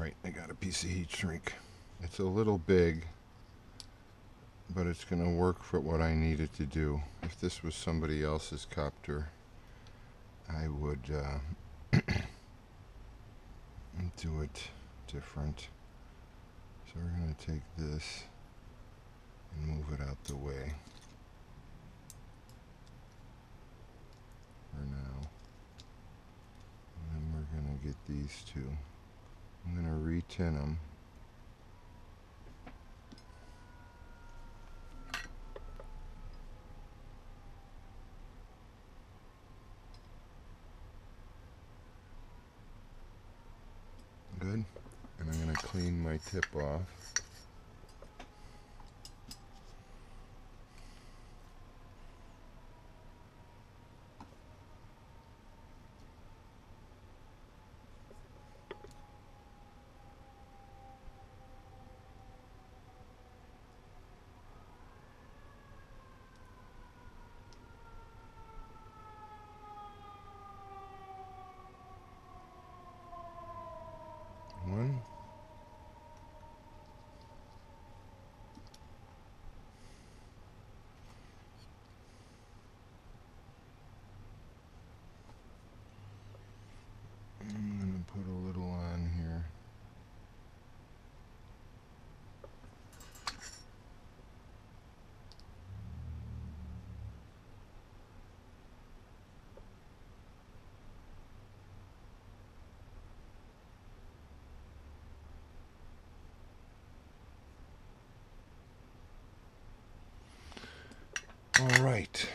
Alright, I got a piece of heat shrink. It's a little big, but it's going to work for what I need it to do. If this was somebody else's copter, I would do it different. So we're going to take this and move it out the way for now. And then we're going to get these two. I'm going to re-tin them. Good. And I'm going to clean my tip off. One. I'm going to put a little on here. All right.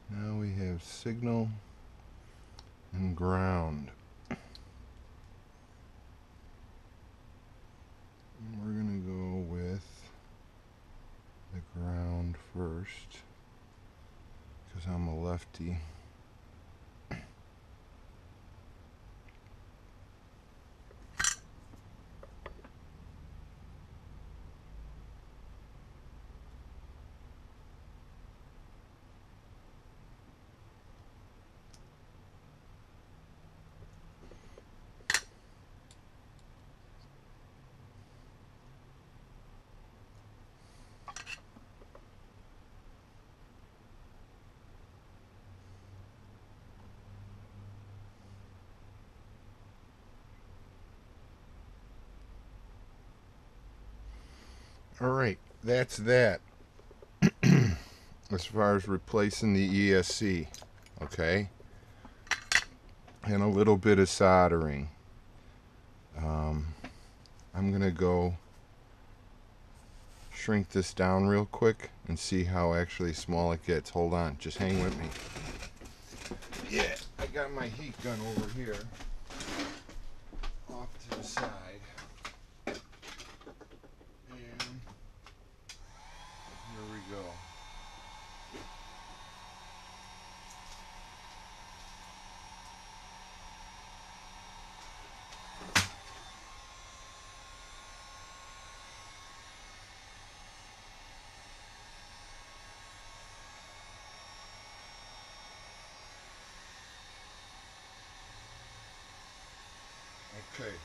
Now we have signal and ground. And we're going to go with the ground first, because I'm a lefty. Alright, that's that. As far as replacing the ESC, okay? And a little bit of soldering. I'm going to go shrink this down real quick and see how actually small it gets. Hold on, just hang with me. Yeah, I got my heat gun over here, off to the side. And here we go. Okay.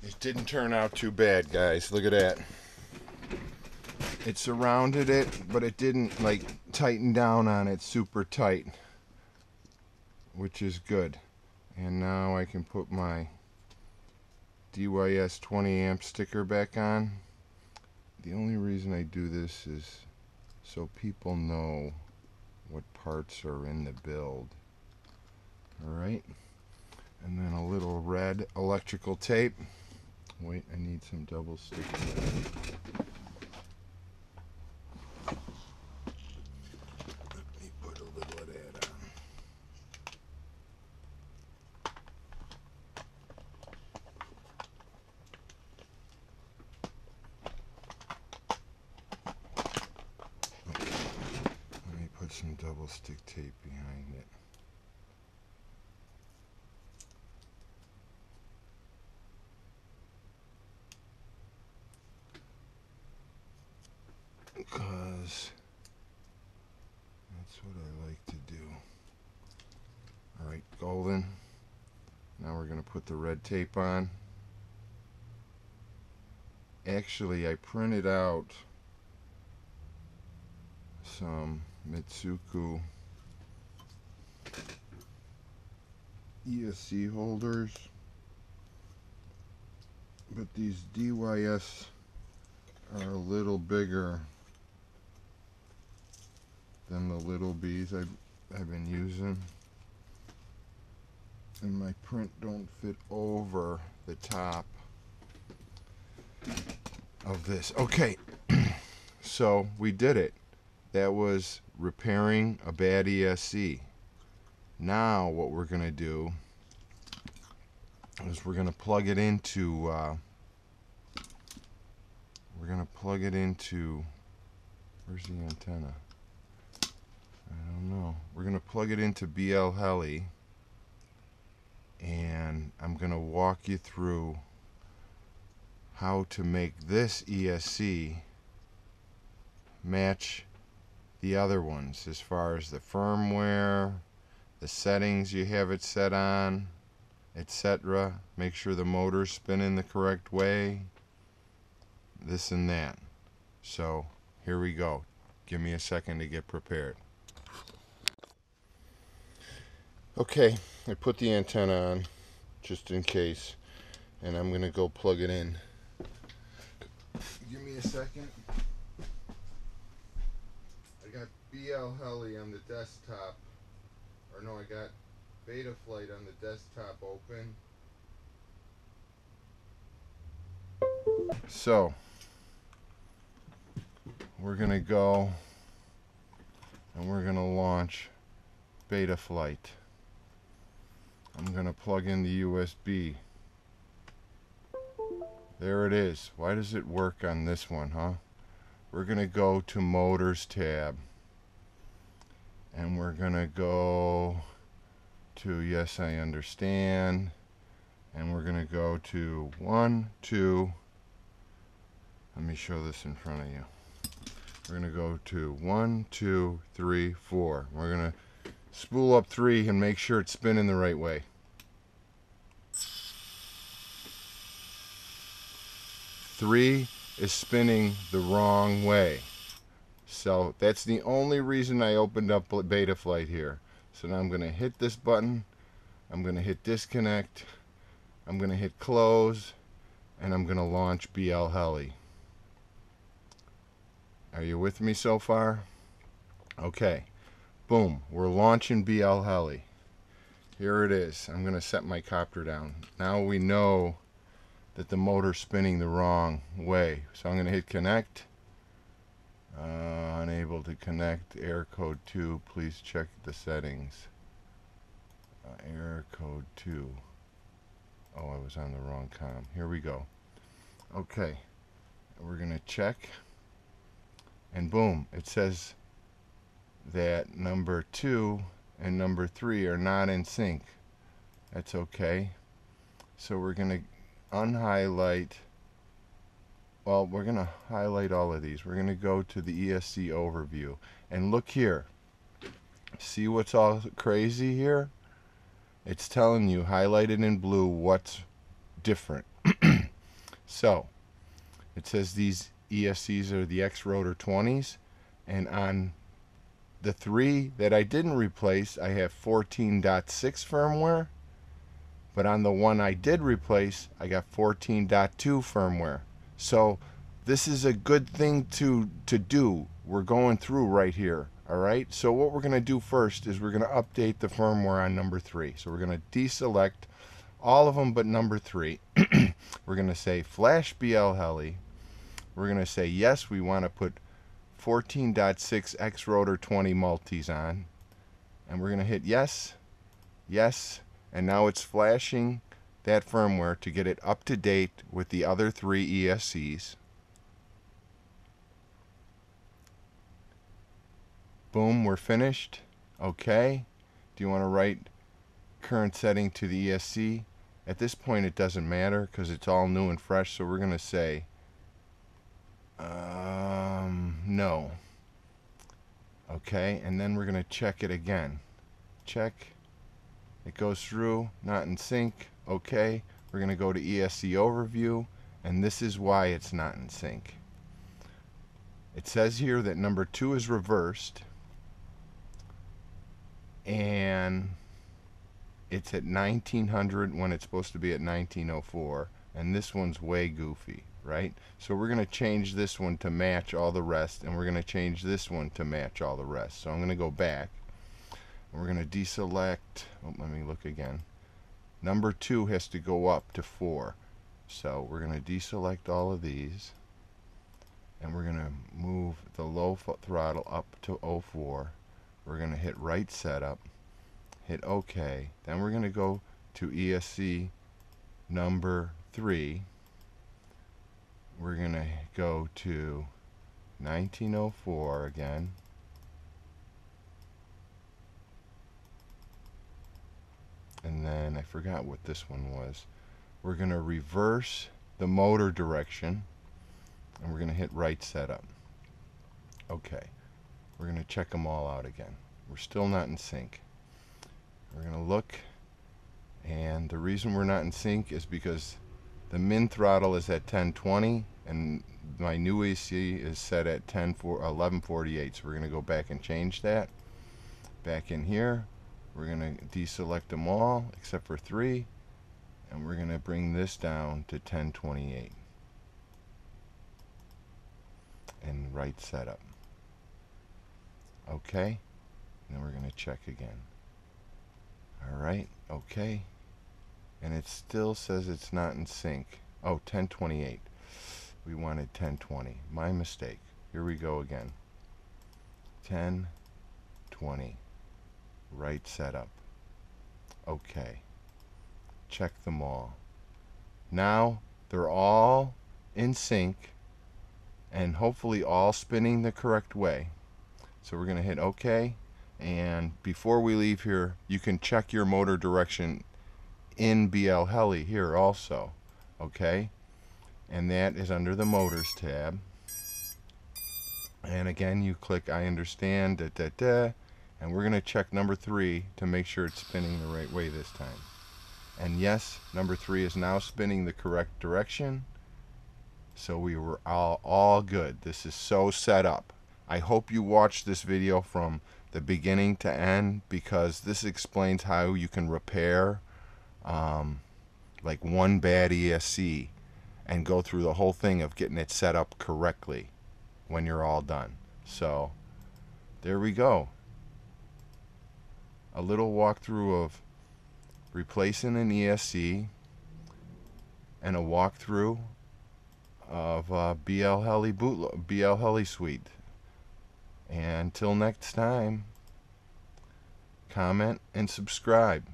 It didn't turn out too bad, guys. Look at that. It surrounded it, but it didn't like tighten down on it super tight, which is good. And now I can put my DYS 20 amp sticker back on. The only reason I do this is so people know what parts are in the build. Alright, and then a little red electrical tape. Wait, I need some double sticky. Let me put a little of that on. Let me put some double stick tape behind it. Because that's what I like to do. Alright, golden. Now we're going to put the red tape on. Actually, I printed out some Mitsuku ESC holders, but these DYS are a little bigger than the little B's I've been using, and my print don't fit over the top of this. Okay, so we did it. That was repairing a bad ESC. Now what we're going to do is we're going to plug it into where's the antenna? I don't know. We're going to plug it into BLheli, and I'm going to walk you through how to make this ESC match the other ones as far as the firmware, the settings you have it set on, etc. Make sure the motor's spinning the correct way, this and that. So here we go. Give me a second to get prepared. Okay, I put the antenna on just in case, and I'm gonna go plug it in. Give me a second. I got BLheli on the desktop, or no, I got BetaFlight on the desktop open. So we're gonna go and we're gonna launch BetaFlight. I'm gonna plug in the USB. There it is. Why does it work on this one, huh? We're gonna go to Motors tab, and we're gonna go to Yes, I Understand, and we're gonna go to 1, 2. Let me show this in front of you. We're gonna go to 1, 2, 3, 4. We're gonna spool up 3 and make sure it's spinning the right way. 3 is spinning the wrong way. So that's the only reason I opened up BetaFlight here. So now I'm going to hit this button, I'm going to hit disconnect, I'm going to hit close, and I'm going to launch BLheli. Are you with me so far? Okay. Boom. We're launching BLheli. Here it is. I'm going to set my copter down. Now we know that the motor's spinning the wrong way. So I'm going to hit connect. Unable to connect. Error code 2. Please check the settings. Error code 2. Oh, I was on the wrong com. Here we go. Okay. We're going to check. And boom. It says that number 2 and number 3 are not in sync. That's okay. So we're going to unhighlight. Well, we're going to highlight all of these. We're going to go to the ESC overview. And look here. See what's all crazy here? It's telling you, highlighted in blue, what's different. So, it says these ESCs are the X-Rotor 20s. And on the 3 that I didn't replace, I have 14.6 firmware. But on the one I did replace, I got 14.2 firmware. So this is a good thing to do. We're going through right here. Alright, so what we're going to do first is we're going to update the firmware on number 3. So we're going to deselect all of them but number 3. We're going to say flash BLheli. We're going to say yes, we want to put 14.6 X-Rotor 20 multis on. And we're going to hit yes, yes, and now it's flashing that firmware to get it up to date with the other 3 ESCs. Boom, we're finished. Okay. Do you want to write current setting to the ESC? At this point it doesn't matter because it's all new and fresh, so we're going to say no. Okay, and then we're going to check it again. Check, It goes through, not in sync. Okay, we're going to go to ESC overview, and this is why it's not in sync. It says here that number 2 is reversed, and it's at 1900 when it's supposed to be at 1904, and this one's way goofy, right? So we're going to change this one to match all the rest, and we're going to change this one to match all the rest. So I'm going to go back, and we're going to deselect. Oh, let me look again. Number 2 has to go up to 4. So we're going to deselect all of these, and we're going to move the low throttle up to 04. We're going to hit right setup, hit OK. Then we're going to go to ESC number 3. We're going to go to 1904 again. And then I forgot what this one was. We're going to reverse the motor direction, and we're going to hit right setup. Okay. We're going to check them all out again. We're still not in sync. We're going to look, and the reason we're not in sync is because the min throttle is at 1020, and my new ESC is set at 1148. So we're going to go back and change that. Back in here, we're going to deselect them all except for 3, and we're going to bring this down to 1028 and right setup. Okay, and then we're going to check again. Alright, okay, and it still says it's not in sync. Oh, 1028. We wanted 1020. My mistake. Here we go again. 1020. Right setup. Okay. Check them all. Now they're all in sync and hopefully all spinning the correct way. So we're going to hit OK, and before we leave here, you can check your motor direction in BLheli here also. Okay, and that is under the Motors tab. And again, you click I understand, and we're going to check number 3 to make sure it's spinning the right way this time. And yes, number 3 is now spinning the correct direction. So we were all good. This is so set up. I hope you watched this video from the beginning to end, because this explains how you can repair like one bad ESC and go through the whole thing of getting it set up correctly when you're all done. So there we go. A little walkthrough of replacing an ESC and a walkthrough of BLheli Suite. And until next time, comment and subscribe.